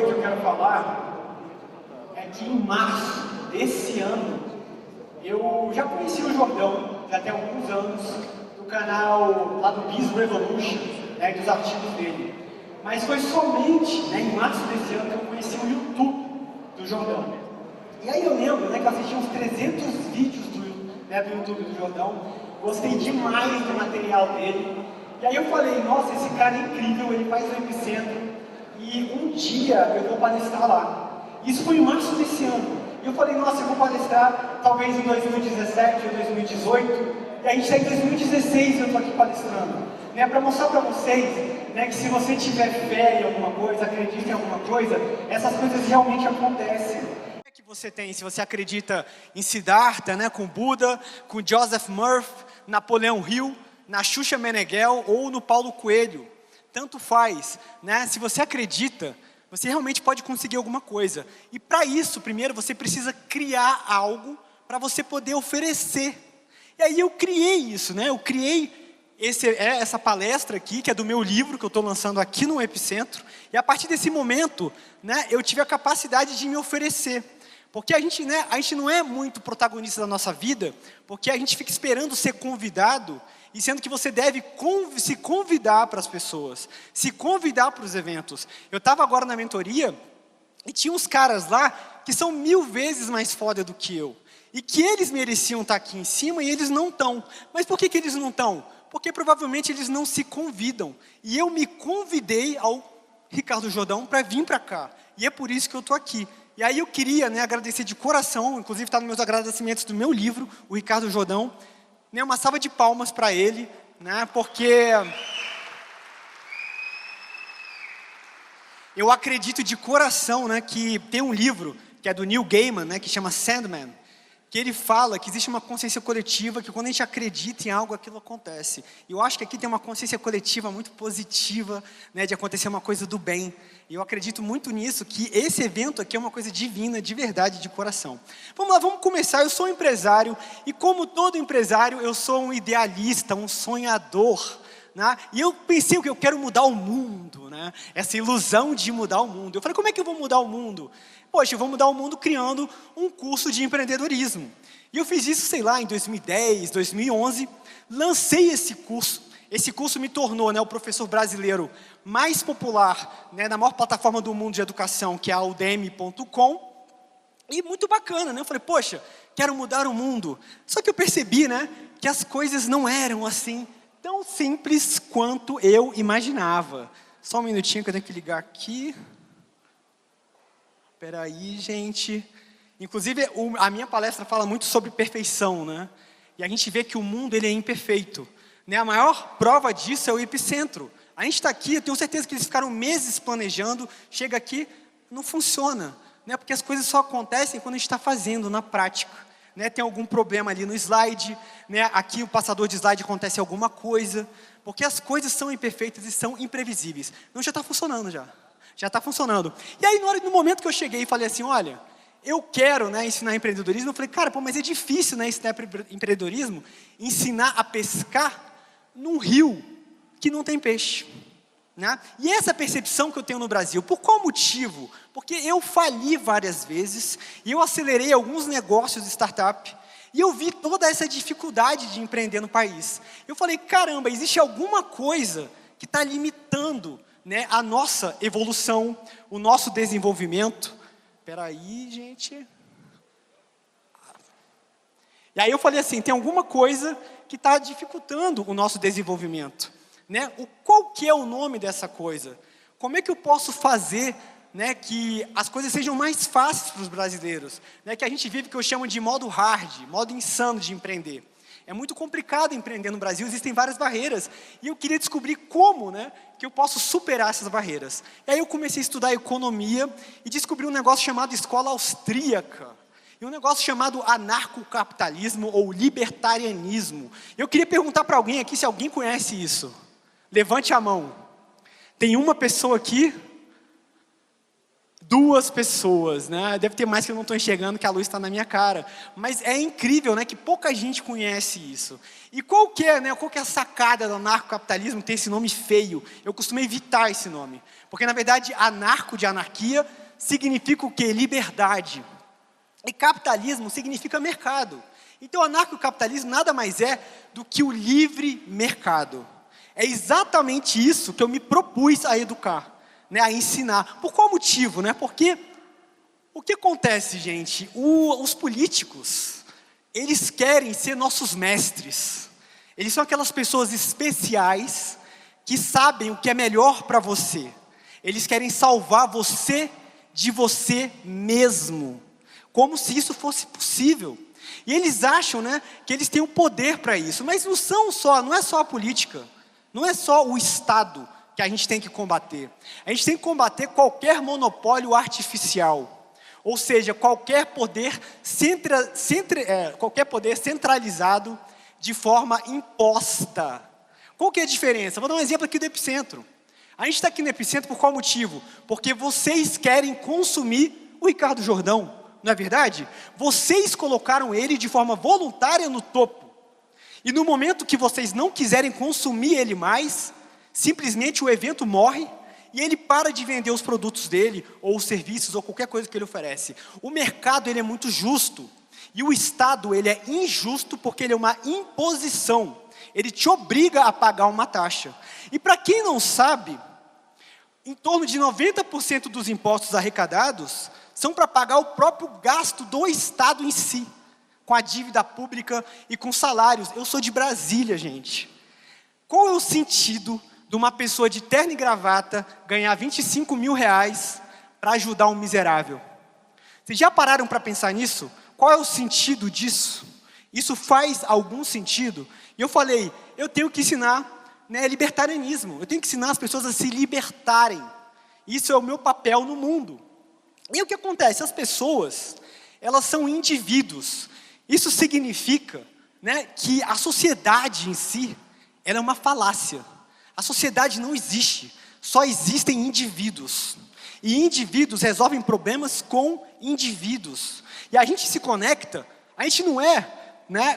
que eu quero falar é que em março desse ano eu já conheci o Jordão, já tem alguns anos, do canal lá do Biz Revolution, né, dos artigos dele. Mas foi somente, né, em março desse ano que eu conheci o YouTube do Jordão. E aí eu lembro, né, que eu assisti uns 300 vídeos do YouTube do Jordão, gostei demais do material dele. E aí eu falei, nossa, esse cara é incrível, ele faz o Epicentro, e um dia eu vou palestrar lá. Isso foi em março desse ano. E eu falei, nossa, eu vou palestrar talvez em 2017 ou 2018, e a gente está em 2016 e eu estou aqui palestrando. Né, para mostrar para vocês, né, que se você tiver fé em alguma coisa, acredita em alguma coisa, essas coisas realmente acontecem. O que você tem, se você acredita em Siddhartha, né, com Buda, com Joseph Murphy, Napoleão Hill, na Xuxa Meneghel ou no Paulo Coelho, tanto faz, né? Se você acredita, você realmente pode conseguir alguma coisa. E para isso, primeiro, você precisa criar algo para você poder oferecer. E aí eu criei isso, né? Eu criei essa palestra aqui, que é do meu livro, que eu estou lançando aqui no Epicentro. E a partir desse momento, né, eu tive a capacidade de me oferecer. Porque a gente não é muito protagonista da nossa vida, porque a gente fica esperando ser convidado, e sendo que você deve se convidar para as pessoas, se convidar para os eventos. Eu estava agora na mentoria, e tinha uns caras lá, que são 1000 vezes mais foda do que eu. E que eles mereciam estar aqui em cima, e eles não estão. Mas por que eles não estão? Porque provavelmente eles não se convidam. E eu me convidei ao Ricardo Jordão para vir para cá. E é por isso que eu estou aqui. E aí eu queria, né, agradecer de coração, inclusive está nos meus agradecimentos do meu livro, o Ricardo Jordão, né, uma salva de palmas para ele, né, porque eu acredito de coração, né, que tem um livro, que é do Neil Gaiman, né, que chama Sandman, que ele fala que existe uma consciência coletiva, que quando a gente acredita em algo, aquilo acontece. E eu acho que aqui tem uma consciência coletiva muito positiva, né, de acontecer uma coisa do bem. E eu acredito muito nisso, que esse evento aqui é uma coisa divina, de verdade, de coração. Vamos lá, vamos começar. Eu sou um empresário, e como todo empresário, eu sou um idealista, um sonhador. Né? E eu pensei que eu quero mudar o mundo, né? Essa ilusão de mudar o mundo. Eu falei, como é que eu vou mudar o mundo? Poxa, eu vou mudar o mundo criando um curso de empreendedorismo. E eu fiz isso, sei lá, em 2010, 2011, lancei esse curso. Esse curso me tornou, né, o professor brasileiro mais popular, né, na maior plataforma do mundo de educação, que é a udemy.com. E muito bacana, né? Eu falei, poxa, quero mudar o mundo. Só que eu percebi, né, que as coisas não eram assim, tão simples quanto eu imaginava. Só um minutinho que eu tenho que ligar aqui. Espera aí, gente. Inclusive, a minha palestra fala muito sobre perfeição, né? E a gente vê que o mundo ele é imperfeito. Né? A maior prova disso é o Epicentro. A gente está aqui, eu tenho certeza que eles ficaram meses planejando, chega aqui, não funciona. Né? Porque as coisas só acontecem quando a gente está fazendo, na prática. Né? Tem algum problema ali no slide, né? Aqui o passador de slide acontece alguma coisa, porque as coisas são imperfeitas e são imprevisíveis. Não, já está funcionando já. Já está funcionando. E aí, no momento que eu cheguei e falei assim, olha, eu quero, né, ensinar empreendedorismo, eu falei, cara, pô, mas é difícil, né, ensinar empreendedorismo, ensinar a pescar num rio que não tem peixe. Né? E essa percepção que eu tenho no Brasil, por qual motivo? Porque eu fali várias vezes, e eu acelerei alguns negócios de startup, e eu vi toda essa dificuldade de empreender no país. Eu falei, caramba, existe alguma coisa que está limitando, né, a nossa evolução, o nosso desenvolvimento. Espera aí, gente. E aí eu falei assim, tem alguma coisa que está dificultando o nosso desenvolvimento. Né? Qual que é o nome dessa coisa? Como é que eu posso fazer, né, que as coisas sejam mais fáceis para os brasileiros? Né? Que a gente vive o que eu chamo de modo hard, modo insano de empreender. É muito complicado empreender no Brasil, existem várias barreiras. E eu queria descobrir como, né, que eu posso superar essas barreiras. E aí eu comecei a estudar economia e descobri um negócio chamado escola austríaca. E um negócio chamado anarcocapitalismo ou libertarianismo. Eu queria perguntar para alguém aqui se alguém conhece isso. Levante a mão. Tem uma pessoa aqui? 2 pessoas, né? Deve ter mais que eu não estou enxergando, que a luz está na minha cara. Mas é incrível, né, que pouca gente conhece isso. E qual que é a sacada do anarcocapitalismo? Tem esse nome feio. Eu costumo evitar esse nome. Porque, na verdade, anarco de anarquia significa o quê? Liberdade. E capitalismo significa mercado. Então, o anarcocapitalismo nada mais é do que o livre mercado. É exatamente isso que eu me propus a educar. A ensinar. Por qual motivo? Porque o que acontece, gente? Os políticos, eles querem ser nossos mestres. Eles são aquelas pessoas especiais que sabem o que é melhor para você. Eles querem salvar você de você mesmo. Como se isso fosse possível. E eles acham, que eles têm o poder para isso. Mas não é só a política. Não é só o Estado que a gente tem que combater. A gente tem que combater qualquer monopólio artificial. Ou seja, qualquer poder centralizado de forma imposta. Qual que é a diferença? Vou dar um exemplo aqui do Epicentro. A gente está aqui no Epicentro por qual motivo? Porque vocês querem consumir o Ricardo Jordão, não é verdade? Vocês colocaram ele de forma voluntária no topo. E no momento que vocês não quiserem consumir ele mais, simplesmente o evento morre e ele para de vender os produtos dele, ou os serviços, ou qualquer coisa que ele oferece. O mercado ele é muito justo. E o Estado ele é injusto porque ele é uma imposição. Ele te obriga a pagar uma taxa. E para quem não sabe, em torno de 90% dos impostos arrecadados são para pagar o próprio gasto do Estado em si. Com a dívida pública e com salários. Eu sou de Brasília, gente. Qual é o sentido de uma pessoa de terno e gravata ganhar 25 mil reais para ajudar um miserável? Vocês já pararam para pensar nisso? Qual é o sentido disso? Isso faz algum sentido? E eu falei, eu tenho que ensinar libertarianismo. Eu tenho que ensinar as pessoas a se libertarem. Isso é o meu papel no mundo. E o que acontece? As pessoas, elas são indivíduos. Isso significa que a sociedade em si, ela é uma falácia. A sociedade não existe, só existem indivíduos. E indivíduos resolvem problemas com indivíduos. E a gente se conecta, a gente não é,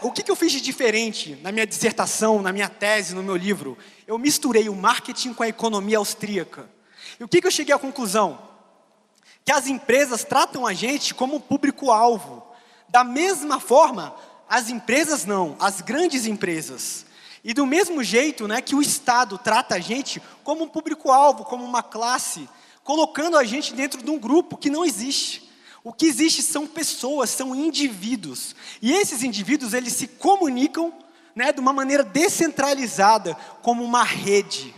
o que eu fiz de diferente na minha dissertação, na minha tese, no meu livro? Eu misturei o marketing com a economia austríaca. E o que eu cheguei à conclusão? Que as empresas tratam a gente como público-alvo. Da mesma forma, as empresas não, as grandes empresas. E do mesmo jeito que o Estado trata a gente como um público-alvo, como uma classe, colocando a gente dentro de um grupo que não existe. O que existe são pessoas, são indivíduos. E esses indivíduos, eles se comunicam de uma maneira descentralizada, como uma rede.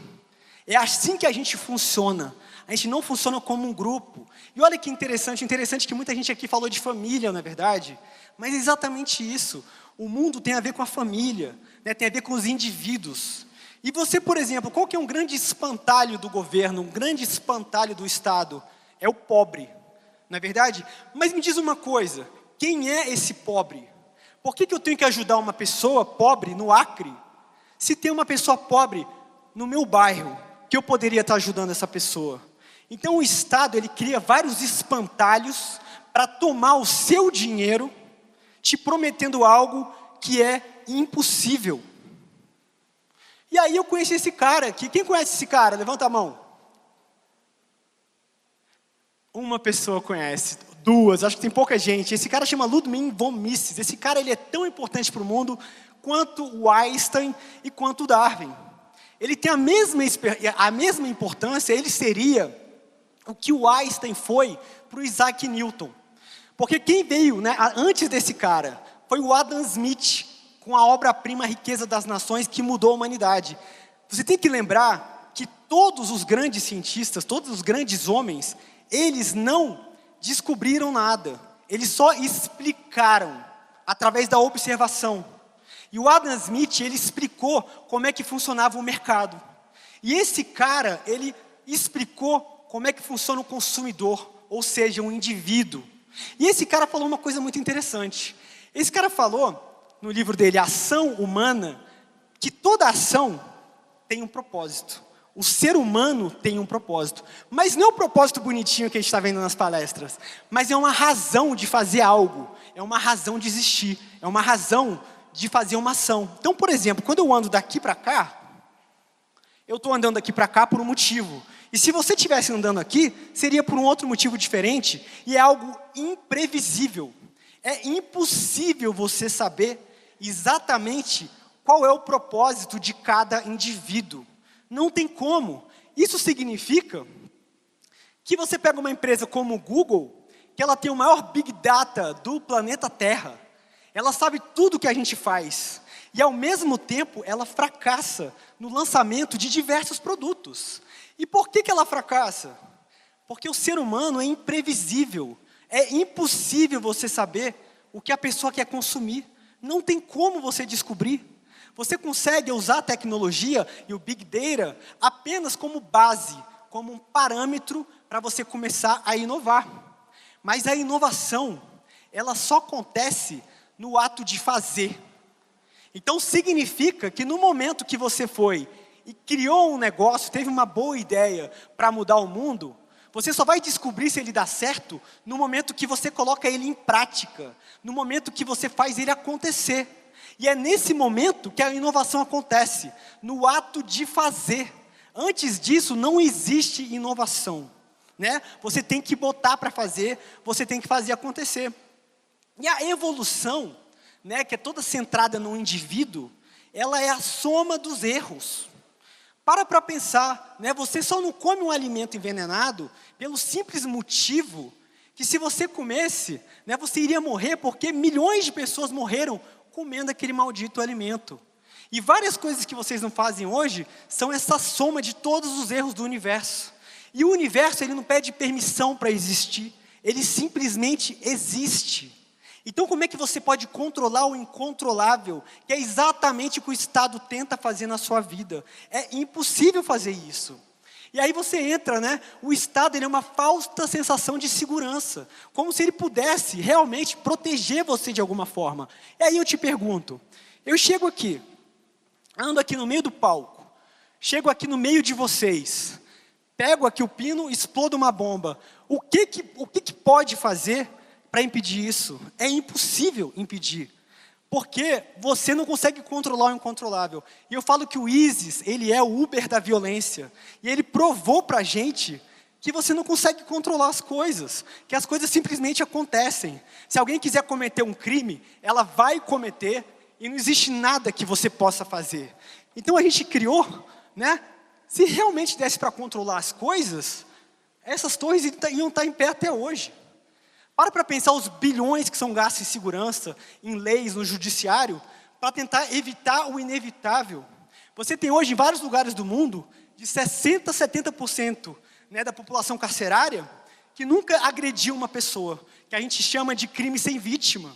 É assim que a gente funciona. A gente não funciona como um grupo. E olha que interessante que muita gente aqui falou de família, não é verdade? Mas é exatamente isso. O mundo tem a ver com a família, tem a ver com os indivíduos. E você, por exemplo, qual que é um grande espantalho do governo, um grande espantalho do Estado? É o pobre, não é verdade? Mas me diz uma coisa, quem é esse pobre? Por que eu tenho que ajudar uma pessoa pobre no Acre, se tem uma pessoa pobre no meu bairro, que eu poderia estar ajudando essa pessoa? Então o Estado, ele cria vários espantalhos para tomar o seu dinheiro, te prometendo algo que é impossível. E aí eu conheci esse cara aqui. Quem conhece esse cara? Levanta a mão. Uma pessoa conhece. 2, acho que tem pouca gente. Esse cara chama Ludwig von Mises. Esse cara ele é tão importante para o mundo quanto o Einstein e quanto o Darwin. Ele tem a mesma importância, ele seria o que o Einstein foi para o Isaac Newton. Porque quem veio antes desse cara foi o Adam Smith, com a obra-prima Riqueza das Nações, que mudou a humanidade. Você tem que lembrar que todos os grandes cientistas, todos os grandes homens, eles não descobriram nada. Eles só explicaram, através da observação. E o Adam Smith, ele explicou como é que funcionava o mercado. E esse cara, ele explicou como é que funciona o consumidor, ou seja, um indivíduo. E esse cara falou uma coisa muito interessante. Esse cara falou, no livro dele, Ação Humana, que toda ação tem um propósito. O ser humano tem um propósito. Mas não é o propósito bonitinho que a gente está vendo nas palestras. Mas é uma razão de fazer algo. É uma razão de existir. É uma razão de fazer uma ação. Então, por exemplo, quando eu ando daqui para cá, eu estou andando aqui para cá por um motivo. E se você estivesse andando aqui, seria por um outro motivo diferente. E é algo imprevisível. É impossível você saber exatamente qual é o propósito de cada indivíduo. Não tem como. Isso significa que você pega uma empresa como o Google, que ela tem o maior Big Data do planeta Terra. Ela sabe tudo que a gente faz. E, ao mesmo tempo, ela fracassa no lançamento de diversos produtos. E por que ela fracassa? Porque o ser humano é imprevisível. É impossível você saber o que a pessoa quer consumir. Não tem como você descobrir. Você consegue usar a tecnologia e o Big Data apenas como base, como um parâmetro para você começar a inovar. Mas a inovação, ela só acontece no ato de fazer. Então significa que no momento que você foi e criou um negócio, teve uma boa ideia para mudar o mundo, você só vai descobrir se ele dá certo no momento que você coloca ele em prática, no momento que você faz ele acontecer. E é nesse momento que a inovação acontece, no ato de fazer. Antes disso, não existe inovação, né? Você tem que botar para fazer, você tem que fazer acontecer. E a evolução, né, que é toda centrada no indivíduo, ela é a soma dos erros. Para pensar, né, você só não come um alimento envenenado pelo simples motivo que se você comesse, né, você iria morrer, porque milhões de pessoas morreram comendo aquele maldito alimento. E várias coisas que vocês não fazem hoje são essa soma de todos os erros do universo. E o universo, ele não pede permissão para existir, ele simplesmente existe. Então, como é que você pode controlar o incontrolável, que é exatamente o que o Estado tenta fazer na sua vida? É impossível fazer isso. E aí você entra, né? O Estado, ele é uma falsa sensação de segurança, como se ele pudesse realmente proteger você de alguma forma. E aí eu te pergunto, eu chego aqui, ando aqui no meio do palco, chego aqui no meio de vocês, pego aqui o pino, explodo uma bomba. O que pode fazer para impedir isso? É impossível impedir. Porque você não consegue controlar o incontrolável. E eu falo que o ISIS, ele é o Uber da violência. E ele provou para a gente que você não consegue controlar as coisas. Que as coisas simplesmente acontecem. Se alguém quiser cometer um crime, ela vai cometer e não existe nada que você possa fazer. Então a gente criou, né? Se realmente desse para controlar as coisas, essas torres iam estar em pé até hoje. Para pensar os bilhões que são gastos em segurança, em leis, no judiciário, para tentar evitar o inevitável. Você tem hoje, em vários lugares do mundo, de 60% a 70%, né, da população carcerária, que nunca agrediu uma pessoa, que a gente chama de crime sem vítima.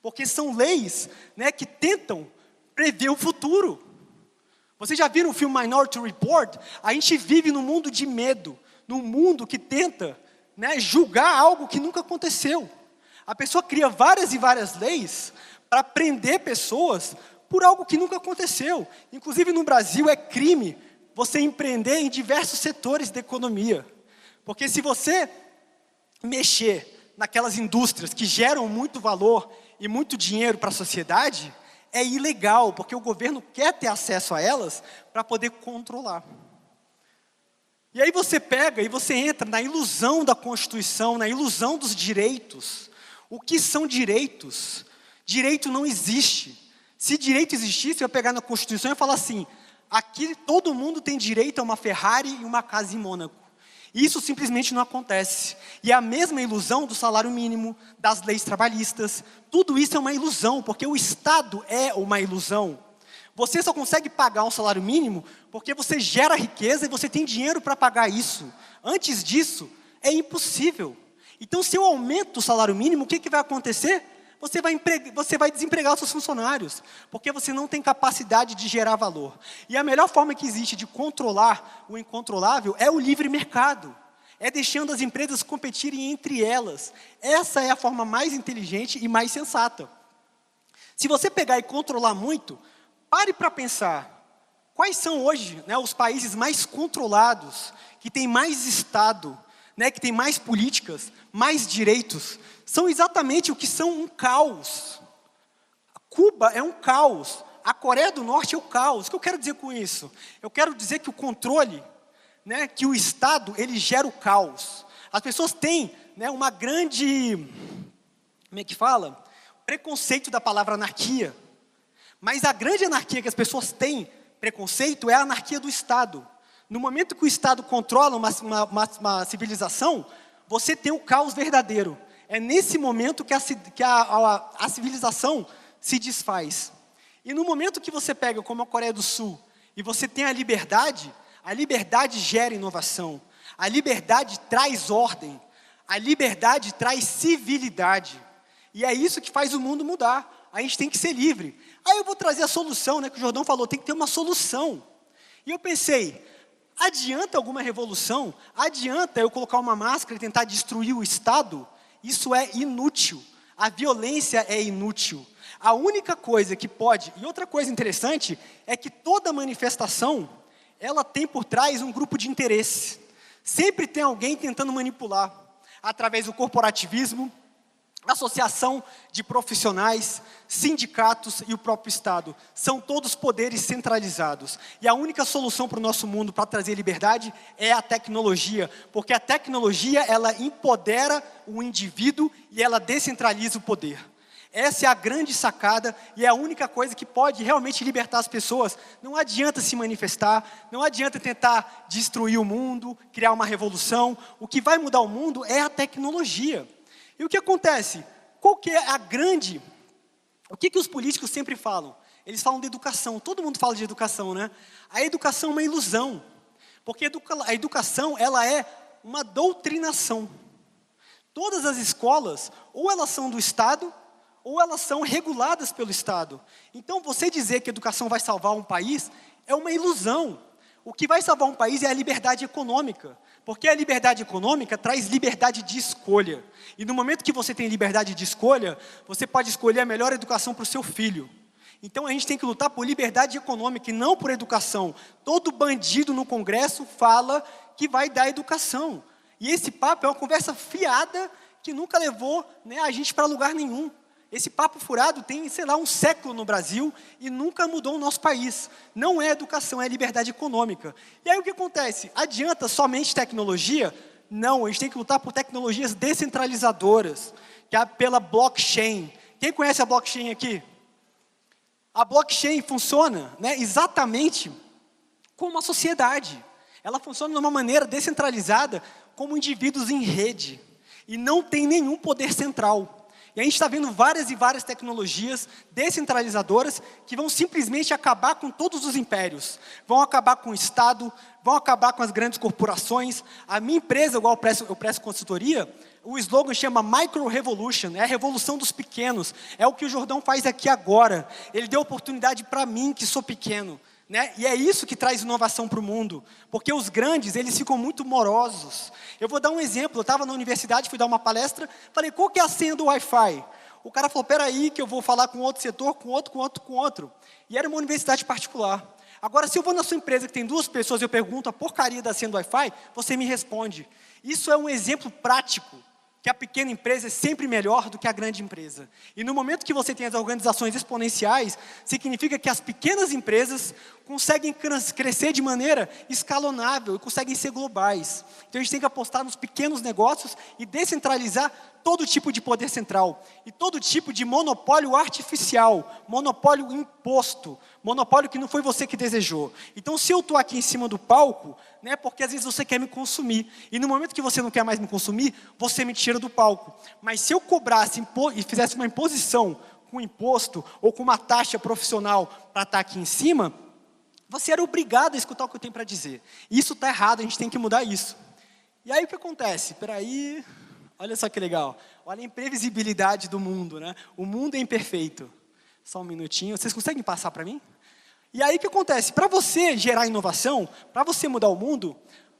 Porque são leis, né, que tentam prever o futuro. Vocês já viram o filme Minority Report? A gente vive num mundo de medo, num mundo que tenta, né, julgar algo que nunca aconteceu. A pessoa cria várias e várias leis para prender pessoas por algo que nunca aconteceu. Inclusive no Brasil é crime você empreender em diversos setores da economia. Porque se você mexer naquelas indústrias que geram muito valor e muito dinheiro para a sociedade, é ilegal, porque o governo quer ter acesso a elas para poder controlar. E aí você pega e você entra na ilusão da Constituição, na ilusão dos direitos. O que são direitos? Direito não existe. Se direito existisse, eu ia pegar na Constituição e falar assim, aqui todo mundo tem direito a uma Ferrari e uma casa em Mônaco. Isso simplesmente não acontece. E é a mesma ilusão do salário mínimo, das leis trabalhistas. Tudo isso é uma ilusão, porque o Estado é uma ilusão. Você só consegue pagar um salário mínimo porque você gera riqueza e você tem dinheiro para pagar isso. Antes disso, é impossível. Então, se eu aumento o salário mínimo, o que vai acontecer? Você vai desempregar os seus funcionários, porque você não tem capacidade de gerar valor. E a melhor forma que existe de controlar o incontrolável é o livre mercado. É deixando as empresas competirem entre elas. Essa é a forma mais inteligente e mais sensata. Se você pegar e controlar muito, pare para pensar, Quais são hoje, né, os países mais controlados, que têm mais Estado, né, que têm mais políticas, mais direitos? São exatamente o que são um caos. Cuba é um caos. A Coreia do Norte é o caos. O que eu quero dizer com isso? Eu quero dizer que o controle, né, que o Estado, ele gera o caos. As pessoas têm, né, uma grande, como é que fala? Preconceito da palavra anarquia. Mas a grande anarquia que as pessoas têm preconceito é a anarquia do Estado. No momento que o Estado controla uma civilização, você tem o caos verdadeiro. É nesse momento que a civilização se desfaz. E no momento que você pega, como a Coreia do Sul, e você tem a liberdade gera inovação. A liberdade traz ordem. A liberdade traz civilidade. E é isso que faz o mundo mudar. A gente tem que ser livre. Aí eu vou trazer a solução, né, que o Jordão falou, tem que ter uma solução. E eu pensei, adianta alguma revolução? Adianta eu colocar uma máscara e tentar destruir o Estado? Isso é inútil. A violência é inútil. A única coisa que pode, e outra coisa interessante, é que toda manifestação, ela tem por trás um grupo de interesse. Sempre tem alguém tentando manipular, através do corporativismo, associação de profissionais, sindicatos e o próprio Estado. São todos poderes centralizados. E a única solução para o nosso mundo, para trazer liberdade, é a tecnologia. Porque a tecnologia, ela empodera o indivíduo e ela descentraliza o poder. Essa é a grande sacada e é a única coisa que pode realmente libertar as pessoas. Não adianta se manifestar, não adianta tentar destruir o mundo, criar uma revolução. O que vai mudar o mundo é a tecnologia. E o que acontece? Qual que é a grande... O que os políticos sempre falam? Eles falam de educação. Todo mundo fala de educação, né? A educação é uma ilusão. Porque a educação, ela é uma doutrinação. Todas as escolas, ou elas são do Estado, ou elas são reguladas pelo Estado. Então, você dizer que a educação vai salvar um país é uma ilusão. O que vai salvar um país é a liberdade econômica. Porque a liberdade econômica traz liberdade de escolha. E no momento que você tem liberdade de escolha, você pode escolher a melhor educação para o seu filho. Então, a gente tem que lutar por liberdade econômica e não por educação. Todo bandido no Congresso fala que vai dar educação. E esse papo é uma conversa fiada que nunca levou, né, a gente para lugar nenhum. Esse papo furado tem, sei lá, um século no Brasil e nunca mudou o nosso país. Não é educação, é liberdade econômica. E aí o que acontece? Adianta somente tecnologia? Não, a gente tem que lutar por tecnologias descentralizadoras, que é pela blockchain. Quem conhece a blockchain aqui? A blockchain funciona, né, exatamente como uma sociedade. Ela funciona de uma maneira descentralizada, como indivíduos em rede. E não tem nenhum poder central. E a gente está vendo várias e várias tecnologias descentralizadoras que vão simplesmente acabar com todos os impérios. Vão acabar com o Estado, vão acabar com as grandes corporações. A minha empresa, igual eu presto consultoria, o slogan chama Micro Revolution, é a revolução dos pequenos. É o que o Jordão faz aqui agora. Ele deu oportunidade para mim, que sou pequeno. Né? E é isso que traz inovação para o mundo, porque os grandes, eles ficam muito morosos. Eu vou dar um exemplo, eu estava na universidade, fui dar uma palestra, falei, qual que é a senha do Wi-Fi? O cara falou, peraí que eu vou falar com outro setor, com outro. E era uma universidade particular. Agora, se eu vou na sua empresa que tem 2 pessoas e eu pergunto a porcaria da senha do Wi-Fi, você me responde. Isso é um exemplo prático, que a pequena empresa é sempre melhor do que a grande empresa. E no momento que você tem as organizações exponenciais, significa que as pequenas empresas conseguem crescer de maneira escalonável e conseguem ser globais. Então a gente tem que apostar nos pequenos negócios e descentralizar todo tipo de poder central. E todo tipo de monopólio artificial, monopólio imposto, monopólio que não foi você que desejou. Então se eu estou aqui em cima do palco, né, porque às vezes você quer me consumir. E no momento que você não quer mais me consumir, você me tira do palco. Mas se eu cobrasse e fizesse uma imposição com imposto ou com uma taxa profissional para estar aqui em cima, você era obrigado a escutar o que eu tenho para dizer. E isso está errado, a gente tem que mudar isso. E aí o que acontece? Peraí, olha só que legal. Olha a imprevisibilidade do mundo, né? O mundo é imperfeito. Só um minutinho, vocês conseguem passar para mim? E aí o que acontece? Para você gerar inovação, para você mudar o mundo,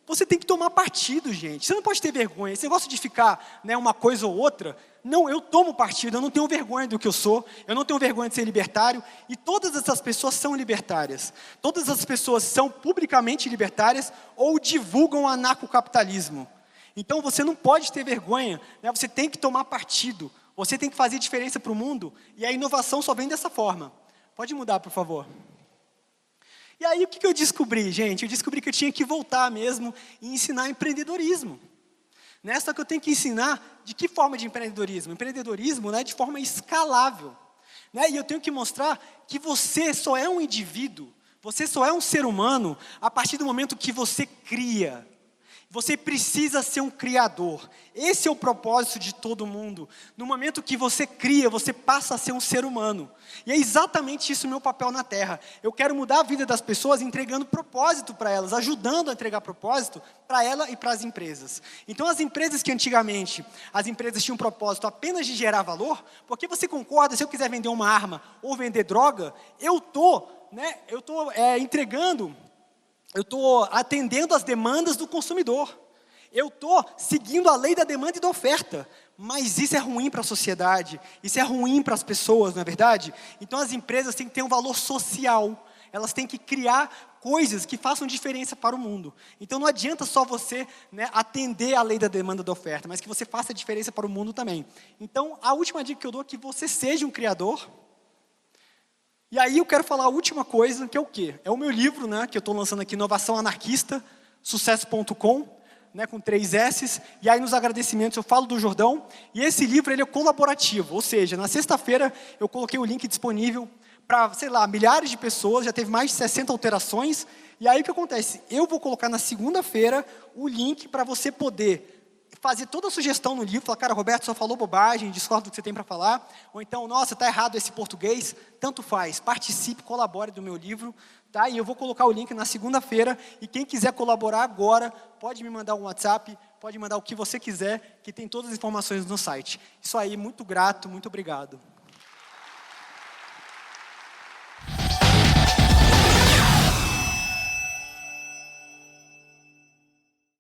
você tem que tomar partido, gente. Você não pode ter vergonha. Esse negócio de ficar, né, uma coisa ou outra, não, eu tomo partido, eu não tenho vergonha do que eu sou, eu não tenho vergonha de ser libertário, e todas essas pessoas são libertárias. Todas as pessoas são publicamente libertárias ou divulgam o anarcocapitalismo. Então você não pode ter vergonha, né, você tem que tomar partido, você tem que fazer diferença para o mundo, e a inovação só vem dessa forma. Pode mudar, por favor. E aí, o que eu descobri, gente? Eu descobri que eu tinha que voltar mesmo e ensinar empreendedorismo. Só que eu tenho que ensinar de que forma de empreendedorismo? Empreendedorismo, né, de forma escalável. E eu tenho que mostrar que você só é um indivíduo, você só é um ser humano a partir do momento que você cria. Você precisa ser um criador. Esse é o propósito de todo mundo. No momento que você cria, você passa a ser um ser humano. E é exatamente isso o meu papel na Terra. Eu quero mudar a vida das pessoas entregando propósito para elas, ajudando a entregar propósito para ela e para as empresas. Então as empresas que antigamente, as empresas tinham um propósito apenas de gerar valor, porque você concorda, se eu quiser vender uma arma ou vender droga, eu estou entregando, eu estou atendendo às demandas do consumidor. Eu estou seguindo a lei da demanda e da oferta. Mas isso é ruim para a sociedade. Isso é ruim para as pessoas, não é verdade? Então as empresas têm que ter um valor social. Elas têm que criar coisas que façam diferença para o mundo. Então não adianta só você, né, atender a lei da demanda e da oferta, mas que você faça a diferença para o mundo também. Então a última dica que eu dou é que você seja um criador. E aí eu quero falar a última coisa, que é o quê? É o meu livro, né, que eu estou lançando aqui, Inovação Anarquista, sucesso.com, né, com 3 S's. E aí nos agradecimentos eu falo do Jordão. E esse livro ele é colaborativo, ou seja, na sexta-feira eu coloquei o link disponível para, sei lá, milhares de pessoas, já teve mais de 60 alterações. E aí o que acontece? Eu vou colocar na segunda-feira o link para você poder fazer toda a sugestão no livro, falar, cara, Roberto só falou bobagem, discordo do que você tem para falar, ou então, nossa, está errado esse português, tanto faz, participe, colabore do meu livro, tá? E eu vou colocar o link na segunda-feira, e quem quiser colaborar agora, pode me mandar um WhatsApp, pode mandar o que você quiser, que tem todas as informações no site. Isso aí, muito grato, muito obrigado.